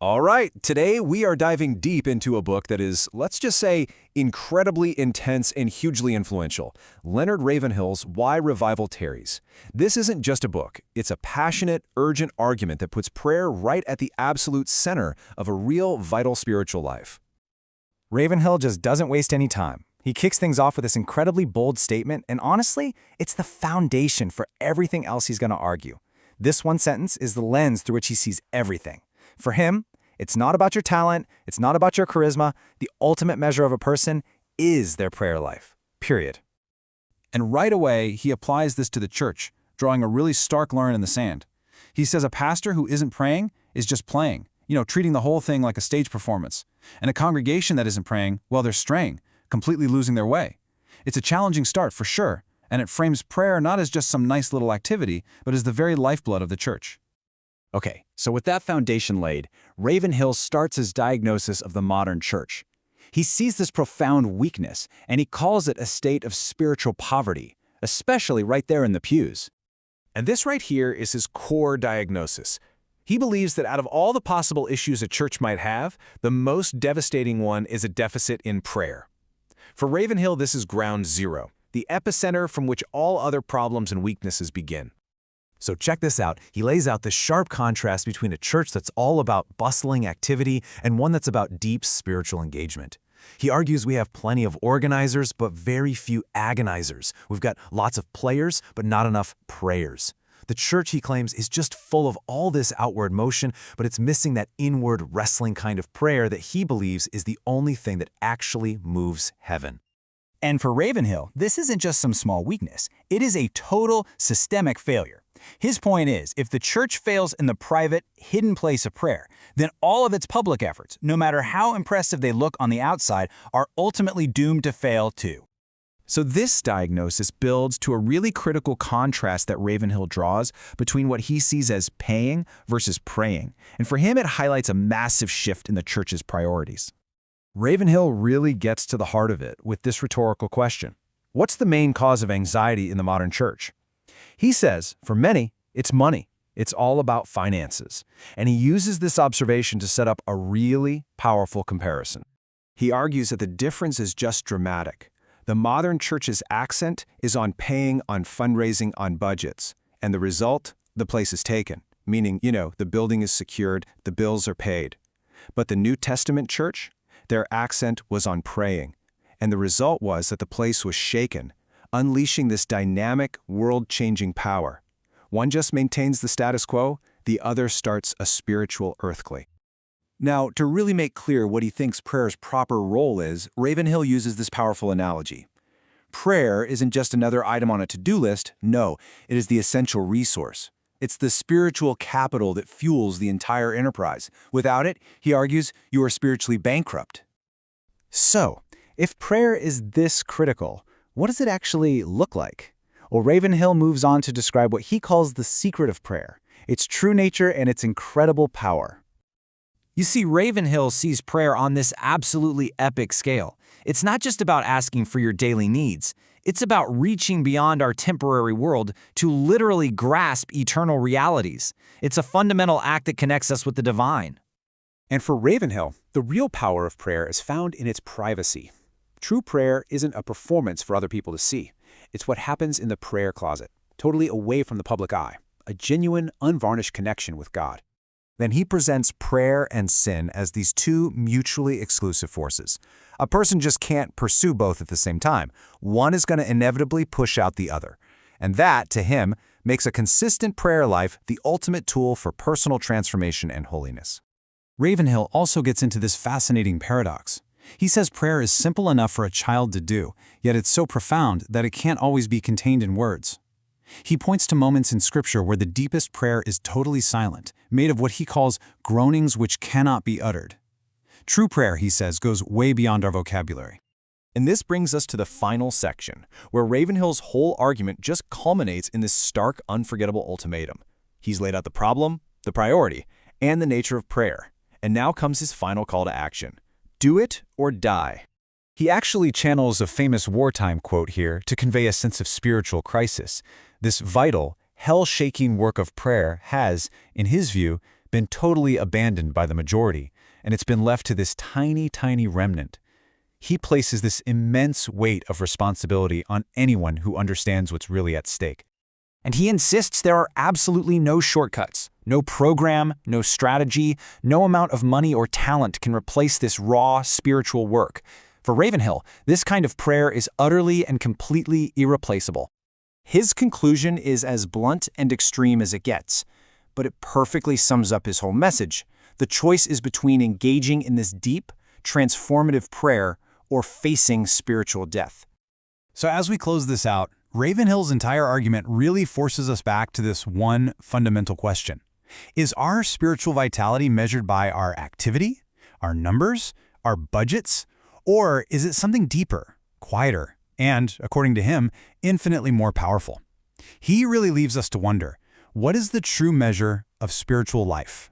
All right, today we are diving deep into a book that is, let's just say, incredibly intense and hugely influential. Leonard Ravenhill's Why Revival Tarries. This isn't just a book, it's a passionate, urgent argument that puts prayer right at the absolute center of a real, vital spiritual life. Ravenhill just doesn't waste any time. He kicks things off with this incredibly bold statement, and honestly, it's the foundation for everything else he's going to argue. This one sentence is the lens through which he sees everything. For him, it's not about your talent, it's not about your charisma. The ultimate measure of a person is their prayer life, period. And right away, he applies this to the church, drawing a really stark line in the sand. He says a pastor who isn't praying is just playing, treating the whole thing like a stage performance. And a congregation that isn't praying, well, they're straying, completely losing their way. It's a challenging start for sure, and it frames prayer not as just some nice little activity, but as the very lifeblood of the church. Okay, so with that foundation laid, Ravenhill starts his diagnosis of the modern church. He sees this profound weakness, and he calls it a state of spiritual poverty, especially right there in the pews. And this right here is his core diagnosis. He believes that out of all the possible issues a church might have, the most devastating one is a deficit in prayer. For Ravenhill, this is ground zero, the epicenter from which all other problems and weaknesses begin. So check this out. He lays out the sharp contrast between a church that's all about bustling activity and one that's about deep spiritual engagement. He argues we have plenty of organizers, but very few agonizers. We've got lots of players, but not enough prayers. The church, he claims, is just full of all this outward motion, but it's missing that inward wrestling kind of prayer that he believes is the only thing that actually moves heaven. And for Ravenhill, this isn't just some small weakness. It is a total systemic failure. His point is, if the church fails in the private, hidden place of prayer, then all of its public efforts, no matter how impressive they look on the outside, are ultimately doomed to fail too. So this diagnosis builds to a really critical contrast that Ravenhill draws between what he sees as paying versus praying. And for him, it highlights a massive shift in the church's priorities. Ravenhill really gets to the heart of it with this rhetorical question. What's the main cause of anxiety in the modern church? He says, for many, it's money. It's all about finances. And he uses this observation to set up a really powerful comparison. He argues that the difference is just dramatic. The modern church's accent is on paying, on fundraising, on budgets. And the result? The place is taken. Meaning, the building is secured, the bills are paid. But the New Testament church? Their accent was on praying. And the result was that the place was shaken, unleashing this dynamic, world-changing power. One just maintains the status quo, the other starts a spiritual earthquake. Now, to really make clear what he thinks prayer's proper role is, Ravenhill uses this powerful analogy. Prayer isn't just another item on a to-do list. No, it is the essential resource. It's the spiritual capital that fuels the entire enterprise. Without it, he argues, you are spiritually bankrupt. So, if prayer is this critical, what does it actually look like? Well, Ravenhill moves on to describe what he calls the secret of prayer, its true nature and its incredible power. You see, Ravenhill sees prayer on this absolutely epic scale. It's not just about asking for your daily needs. It's about reaching beyond our temporary world to literally grasp eternal realities. It's a fundamental act that connects us with the divine. And for Ravenhill, the real power of prayer is found in its privacy. True prayer isn't a performance for other people to see. It's what happens in the prayer closet, totally away from the public eye, a genuine, unvarnished connection with God. Then he presents prayer and sin as these two mutually exclusive forces. A person just can't pursue both at the same time. One is going to inevitably push out the other. And that, to him, makes a consistent prayer life the ultimate tool for personal transformation and holiness. Ravenhill also gets into this fascinating paradox. He says prayer is simple enough for a child to do, yet it's so profound that it can't always be contained in words. He points to moments in Scripture where the deepest prayer is totally silent, made of what he calls groanings which cannot be uttered. True prayer, he says, goes way beyond our vocabulary. And this brings us to the final section, where Ravenhill's whole argument just culminates in this stark, unforgettable ultimatum. He's laid out the problem, the priority, and the nature of prayer. And now comes his final call to action. Do it or die. He actually channels a famous wartime quote here to convey a sense of spiritual crisis. This vital, hell-shaking work of prayer has, in his view, been totally abandoned by the majority, and it's been left to this tiny, tiny remnant. He places this immense weight of responsibility on anyone who understands what's really at stake. And he insists there are absolutely no shortcuts, no program, no strategy, no amount of money or talent can replace this raw spiritual work. For Ravenhill, this kind of prayer is utterly and completely irreplaceable. His conclusion is as blunt and extreme as it gets, but it perfectly sums up his whole message. The choice is between engaging in this deep, transformative prayer or facing spiritual death. So as we close this out, Ravenhill's entire argument really forces us back to this one fundamental question. Is our spiritual vitality measured by our activity, our numbers, our budgets, or is it something deeper, quieter, and, according to him, infinitely more powerful? He really leaves us to wonder, what is the true measure of spiritual life,